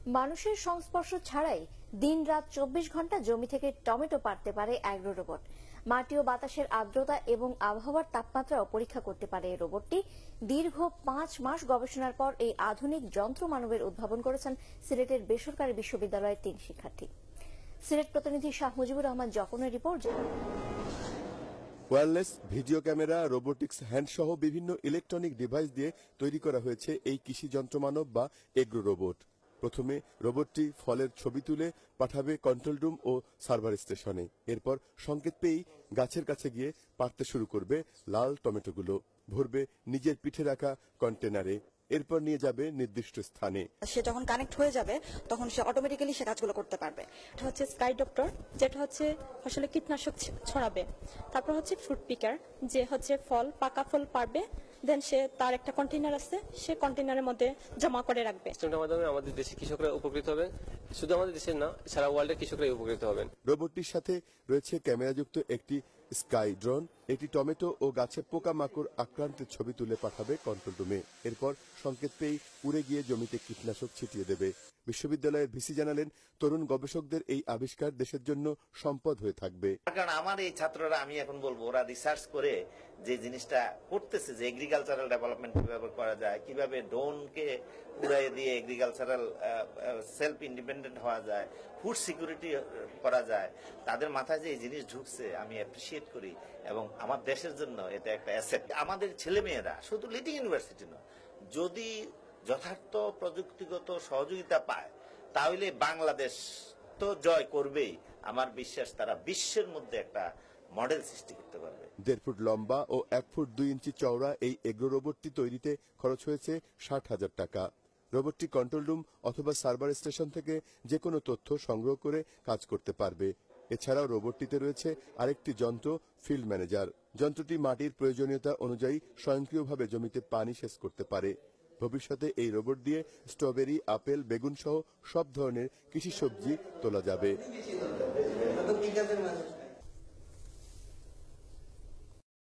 মানুষের সংস্পর্শ ছাড়াই দিন-রাত 24 ঘন্টা জমি থেকে টমেটো পাড়তে পারে অ্যাগ্রো রোবট। মাটি ও বাতাসের আর্দ্রতা এবং আবহাওয়ার তাপমাত্রাও পরীক্ষা করতে পারে এই রোবটটি। দীর্ঘ 5 মাস গবেষণার পর এই আধুনিক যন্ত্র মানবের উদ্ভাবন করেছেন সিলেটের বেসরকারি বিশ্ববিদ্যালয়ের 3 শিক্ষার্থী। সিলেট প্রতিনিধি শাহ মুজিবুর রহমান জকনের report. Wireless video camera, robotics hand সহ বিভিন্ন ইলেকট্রনিক ডিভাইস দিয়ে তৈরি করা হয়েছে এই কৃষি যন্ত্রমানব বা এগ্রো রোবট। প্রথমে রোবটটি ফলের ছবি তুলে পাঠাবে কন্ট্রোল রুম ও সার্ভার স্টেশনে। এরপর সংকেত পেয়েই গাছের কাছে গিয়ে পাড়তে শুরু করবে লাল টমেটোগুলো। ভরবে নিজের পিঠে রাখা কন্টেনারে, এরপর নিয়ে যাবে নির্দিষ্ট স্থানে। সে যখন কানেক্ট হয়ে যাবে তখন সে অটোমেটিক্যালি সে কাজগুলো করতে পারবে। এটা হচ্ছে স্কাই ডক্টর, যেটা হচ্ছে ফসলে কীটনাশক ছড়াবে। তারপর হচ্ছে ফ্রুট পিকার, যে হচ্ছে পাকা ফল পারবে, দেন সে তার একটা কন্টেইনার আছে, সে কন্টেইনারের মধ্যে জমা করে রাখবে। সিস্টেমটার মাধ্যমে আমাদের দেশি কৃষকরা উপকৃত হবেন, শুধু আমাদের দেশের না, সারা ওয়ার্ল্ডের কৃষকরাই উপকৃত হবেন। রোবটটির সাথে রয়েছে ক্যামেরাযুক্ত একটি স্কাই ড্রোন। এটি টমেটো ও গাছে পোকামাকড় আক্রান্তের ছবি তুলে পাঠাবে কন্ট্রোল রুমে। এরপর সংকেত পেয়ে উড়ে গিয়ে জমিতে কীটনাশক ছিটিয়ে দেবে। বিশ্ববিদ্যালয়ের ভিসি জানালেন, তরুণ গবেষকদের এই আবিষ্কার দেশের জন্য সম্পদ হয়ে থাকবে। কারণ আমার এই ছাত্ররা, আমি এখন বলবো, ওরা রিসার্চ করে যে জিনিসটা করতেছে, যে এগ্রিকালচারাল ডেভেলপমেন্ট কিভাবে করা যায়, কিভাবে ড্রোনকে উড়াই দিয়ে এগ্রিকালচারাল সেলফ ইন্ডিপেন্ডেন্ট হওয়া যায়, ফুড সিকিউরিটি করা যায়, তাদের মাথায় যে এই জিনিস ঢুকছে আমি অ্যাপ্রিসিয়েট করি এবং আমার দেশের জন্য এটা একটা অ্যাসেট। আমাদের ছেলেমেয়েরা শুধু লিডিং ইউনিভার্সিটি নয়, যদি যথার্থ প্রযুক্তিগত সহযোগিতা পায় তাহলে বাংলাদেশ তো জয় করবেই। আমার বিশ্বাস তারা বিশ্বের মধ্যে একটা মডেল সৃষ্টি করতে পারবে। 1.5 ফুট লম্বা ও 1 ফুট 2 ইঞ্চি চওড়া এই এগ্রো রোবটটি তৈরিতে খরচ হয়েছে 60,000 টাকা। রোবটটি কন্ট্রোল রুম অথবা সার্ভার স্টেশন থেকে যে কোনো তথ্য সংগ্রহ করে কাজ করতে পারবে। এছাড়াও রোবটটিতে রয়েছে আরেকটি যন্ত্র, ফিল্ড ম্যানেজার। যন্ত্রটি মাটির প্রয়োজনীয়তা অনুযায়ী স্বয়ংক্রিয়ভাবে জমিতে পানি সেচ করতে পারে। ভবিষ্যতে এই রোবট দিয়ে স্ট্রবেরি, আপেল, বেগুন সহ সব ধরনের কৃষি সবজি তোলা যাবে।